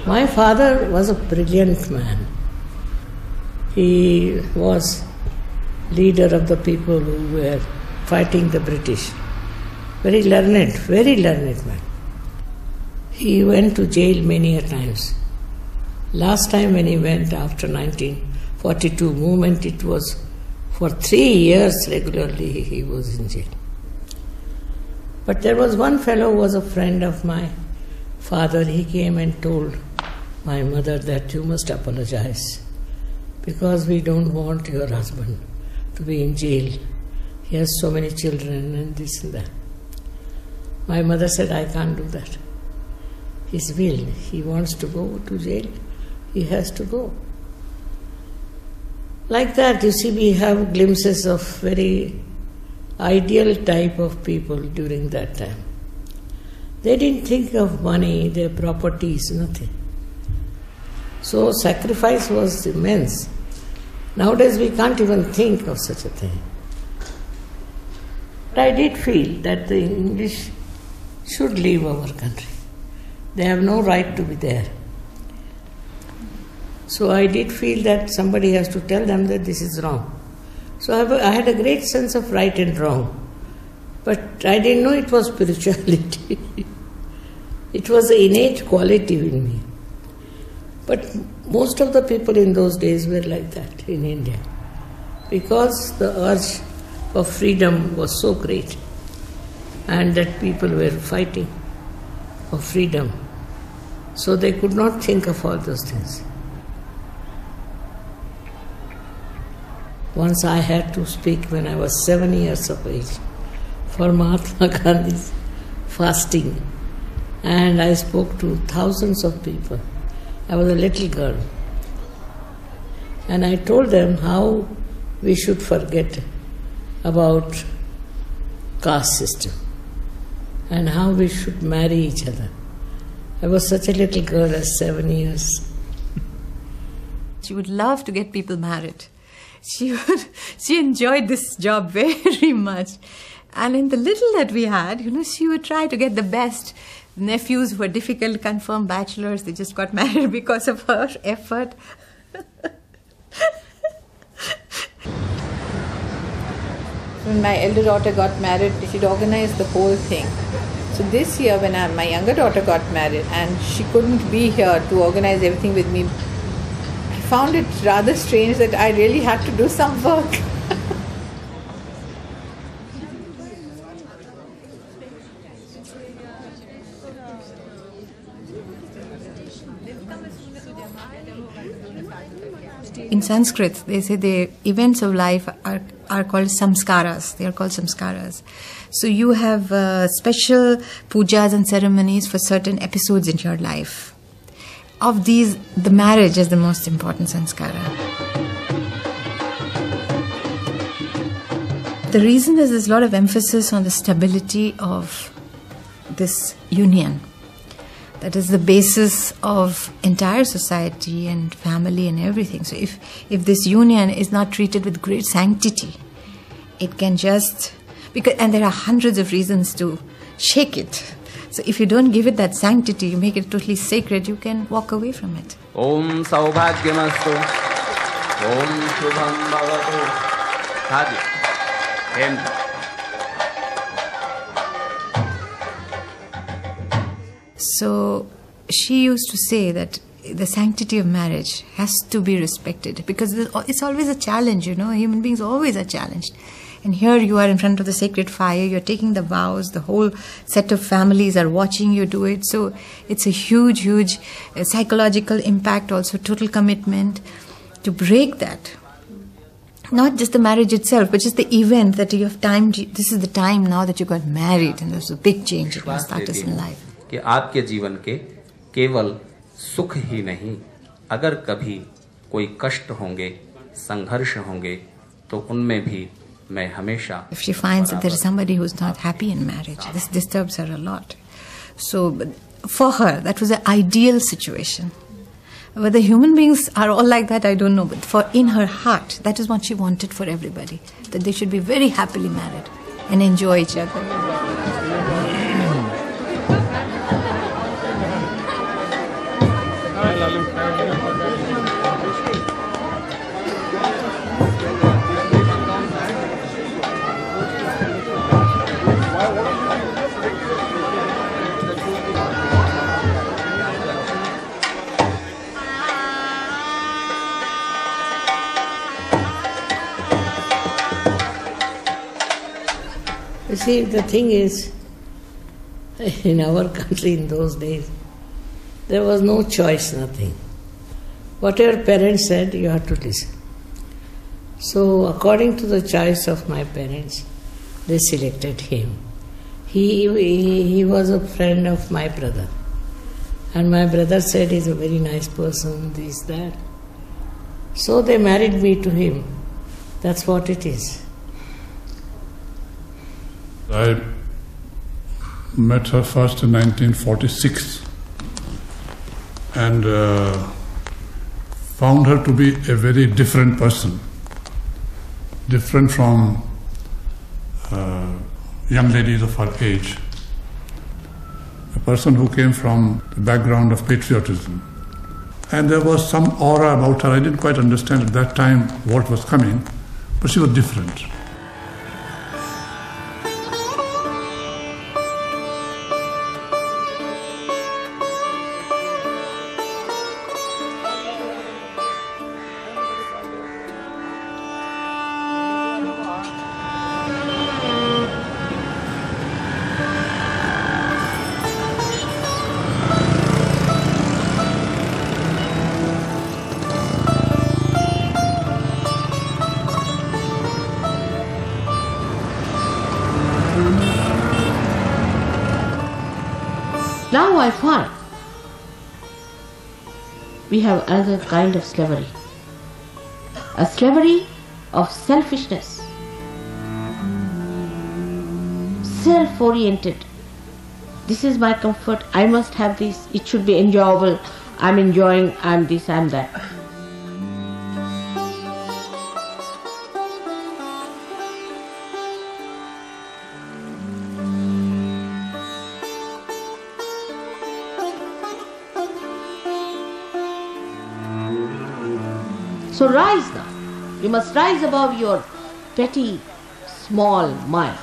My father was a brilliant man. He was leader of the people who were fighting the British. Very learned man. He went to jail many a times. Last time when he went after 1942 movement, it was for 3 years regularly he was in jail. But there was one fellow who was a friend of my father. He came and told my mother that you must apologize because we don't want your husband to be in jail. He has so many children and this and that. My mother said, I can't do that. His will. He wants to go to jail. He has to go. Like that, you see, we have glimpses of very ideal type of people during that time. They didn't think of money, their properties, nothing. So sacrifice was immense. Nowadays we can't even think of such a thing. But I did feel that the English should leave our country. They have no right to be there. So I did feel that somebody has to tell them that this is wrong. So I had a great sense of right and wrong. But I didn't know it was spirituality. It was an innate quality in me. But most of the people in those days were like that in India. Because the urge of freedom was so great, and that people were fighting for freedom. So they could not think of all those things. Once I had to speak when I was 7 years of age for Mahatma Gandhi's fasting, and I spoke to thousands of people. I was a little girl, and I told them how we should forget about caste system and how we should marry each other. I was such a little girl at 7 years. She would love to get people married. She enjoyed this job very much. And in the little that we had, she would try to get the best. Nephews who were difficult, confirmed bachelors, they just got married because of her effort. When my elder daughter got married, she'd organized the whole thing. So this year when my younger daughter got married and she couldn't be here to organize everything with me, I found it rather strange that I really had to do some work. In Sanskrit, they say the events of life are called samskaras. They are called samskaras. So you have special pujas and ceremonies for certain episodes in your life. Of these, the marriage is the most important sanskara. The reason is there's a lot of emphasis on the stability of this union. That is the basis of entire society and family and everything. So if this union is not treated with great sanctity, it can just... and there are hundreds of reasons to shake it. So if you don't give it that sanctity, you make it totally sacred, you can walk away from it. Om Saubhagyamastu. Om Shubham Bhavatu. Hadi. So she used to say that the sanctity of marriage has to be respected because it's always a challenge, human beings always are challenged. And here you are in front of the sacred fire, you're taking the vows, the whole set of families are watching you do it. So it's a huge, huge psychological impact, also total commitment to break that. Not just the marriage itself, but just the event that you have timed. This is the time now that you got married and there's a big change that will start us in life. कि आपके जीवन के केवल सुख ही नहीं, अगर कभी कोई कष्ट होंगे, संघर्ष होंगे, तो उनमें भी मैं हमेशा... If she finds that there is somebody who is not happy in marriage, this disturbs her a lot. So for her, that was an ideal situation. Whether human beings are all like that, I don't know. But in her heart, that is what she wanted for everybody. That they should be very happily married and enjoy each other. You see, the thing is, in our country in those days, there was no choice, nothing. Whatever parents said, you had to listen. So, according to the choice of my parents, they selected him. He was a friend of my brother. And my brother said he's a very nice person, this, that. So they married me to him. That's what it is. I met her first in 1946 and found her to be a very different person, different from young ladies of her age. A person who came from the background of patriotism. And there was some aura about her. I didn't quite understand at that time what was coming, but she was different. Now I find we have another kind of slavery, a slavery of selfishness, self-oriented. This is my comfort, I must have this, it should be enjoyable, I'm enjoying, I'm this, I'm that. So rise now. You must rise above your petty, small mind.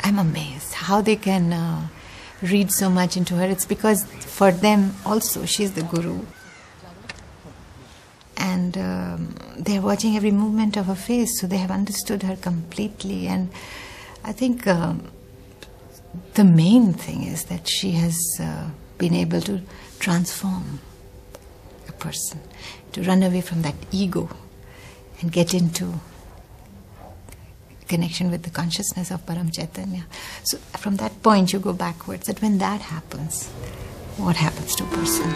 I'm amazed how they can read so much into her. It's because for them also she's the guru. And they're watching every movement of her face, so they have understood her completely. And I think the main thing is that she has been able to transform a person, to run away from that ego and get into connection with the consciousness of Param Chaitanya. So from that point you go backwards, that when that happens, what happens to a person?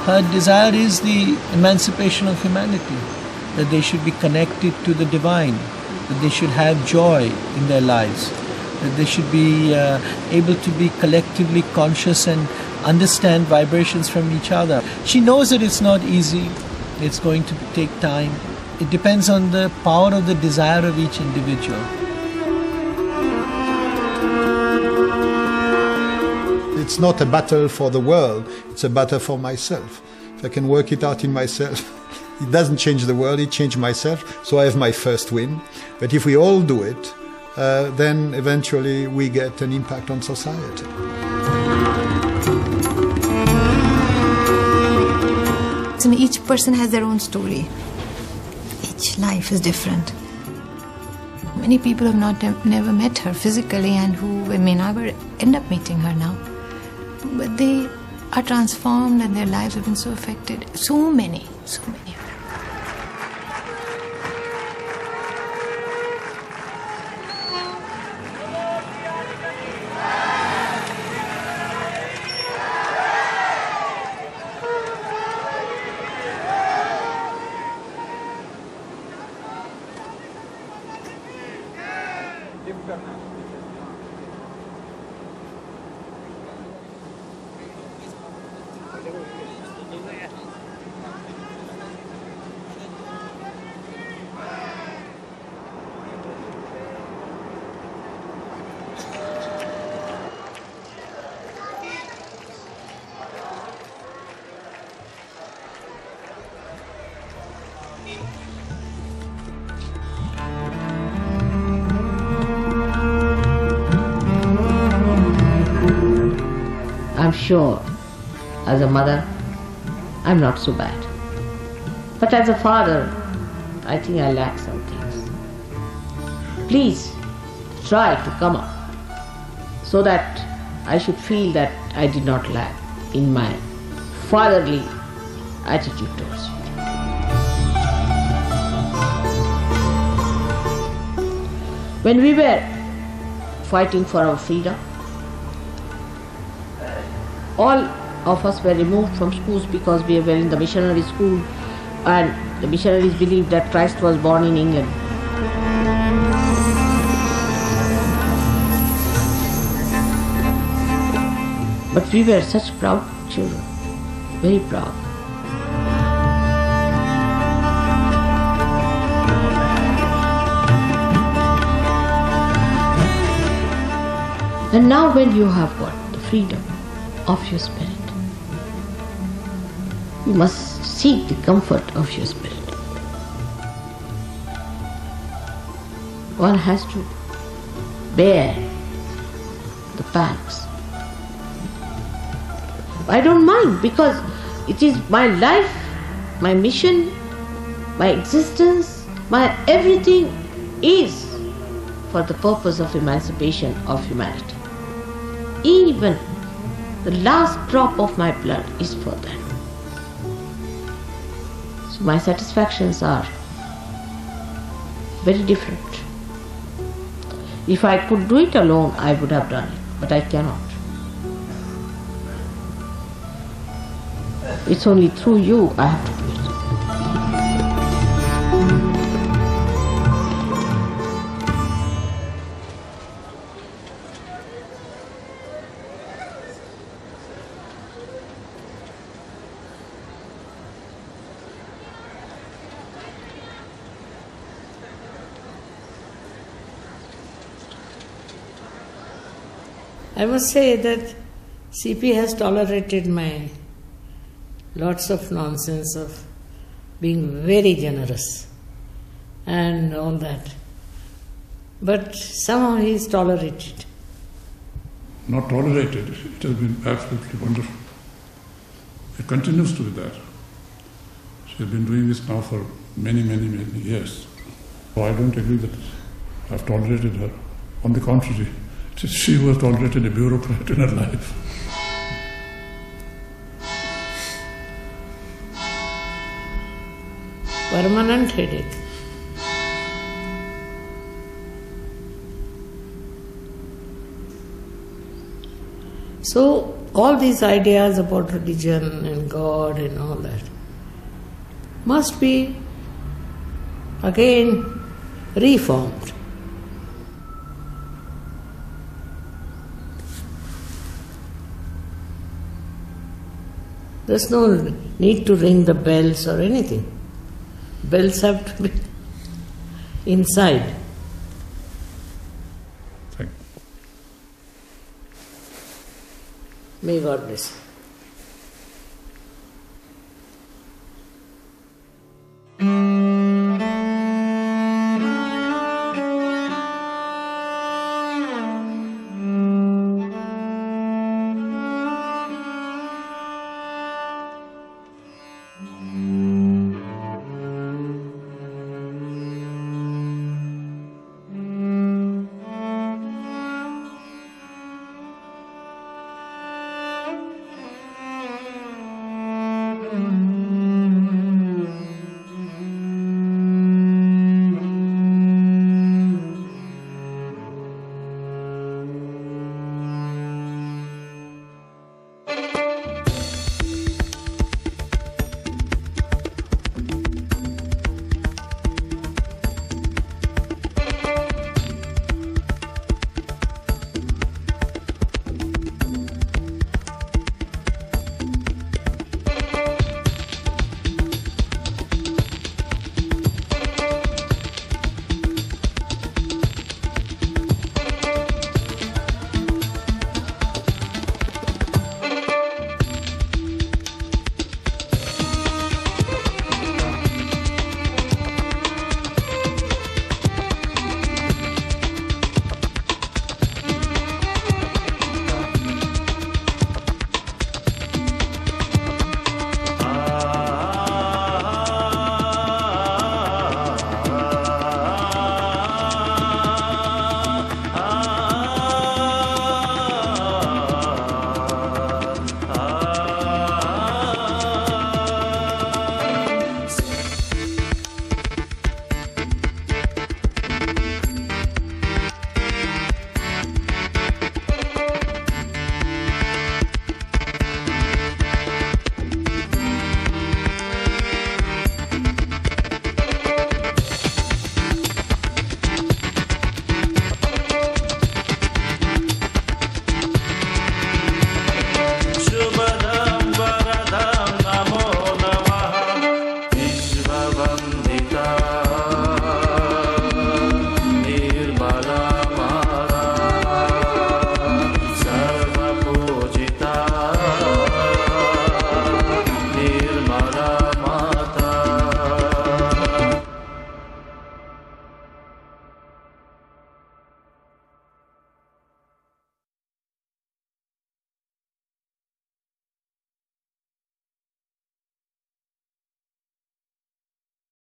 Her desire is the emancipation of humanity, that they should be connected to the divine, that they should have joy in their lives, that they should be able to be collectively conscious and understand vibrations from each other. She knows that it's not easy, it's going to take time. It depends on the power of the desire of each individual. It's not a battle for the world, it's a battle for myself. If I can work it out in myself, it doesn't change the world, it changes myself, so I have my first win. But if we all do it, then eventually we get an impact on society. So each person has their own story. Each life is different. Many people have never met her physically and who may never end up meeting her now. But they are transformed and their lives have been so affected. So many. I'm sure, as a mother, I'm not so bad. But as a father, I think I lack some things. Please try to come up so that I should feel that I did not lack in my fatherly attitude towards you. When we were fighting for our freedom, all of us were removed from schools because we were in the missionary school, and the missionaries believed that Christ was born in England. But we were such proud children, very proud. And now when you have got the freedom of your spirit, you must seek the comfort of your spirit. One has to bear the pangs. I don't mind, because it is my life, my mission, my existence, my everything is for the purpose of emancipation of humanity. Even the last drop of my blood is for that. So my satisfactions are very different. If I could do it alone, I would have done it, but I cannot. It's only through you I have to do it. I must say that CP has tolerated my lots of nonsense of being very generous and all that. But somehow he is tolerated. Not tolerated, it has been absolutely wonderful. It continues to be that. She has been doing this now for many, many, many years. So I don't agree that I have tolerated her. On the contrary, it is she who has tolerated a bureaucrat in her life. Permanent headache. So all these ideas about religion and God and all that must be again reformed. There's no need to ring the bells or anything. Bells have to be inside. May God bless you.